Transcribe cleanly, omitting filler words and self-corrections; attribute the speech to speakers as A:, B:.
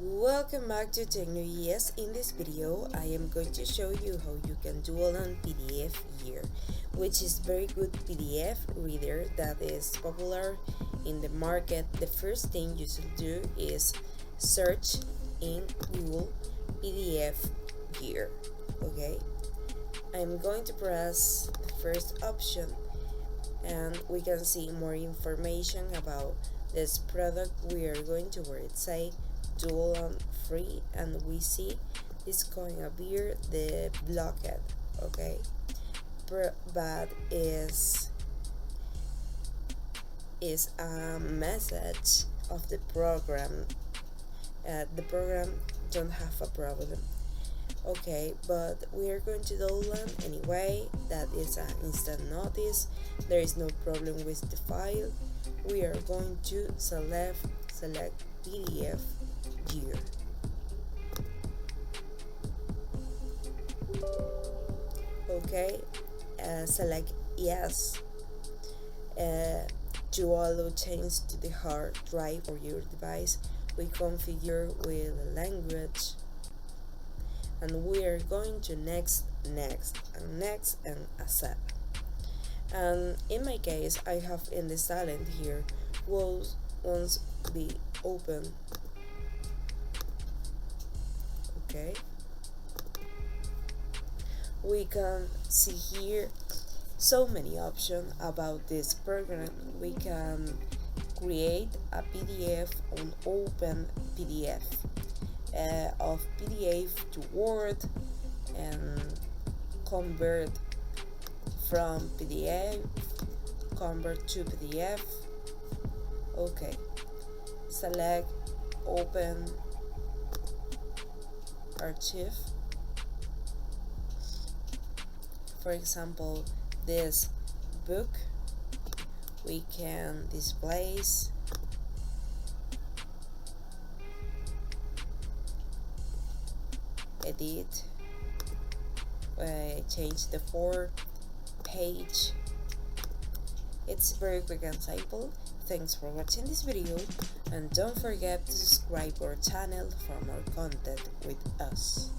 A: Welcome back to TechnoES. In this video, I am going to show you how you can download PDF here, which is very good PDF reader that is popular in the market. The first thing you should do is search in Google PDF here. Okay, I'm going to press the first option and we can see more information about this product we are going to where it say download free, and we see it's going to appear the blocked. Okay, but is a message of the program. The program don't have a problem. Okay, but we are going to download anyway. That is an instant notice. There is no problem with the file. We are going to select PDF here. Okay, select yes to allow change to the hard drive or your device. We configure with the language, and we are going to next and accept. And in my case, I have in the silent here will once be open. Okay, we can see here so many options about this program. We can create a PDF on open PDF, of PDF to Word, and convert from PDF, convert to PDF. Okay, select open archive. For example, this book we can display, edit, change the page. It's very quick and simple. Thanks for watching this video, and don't forget to subscribe our channel for more content with us.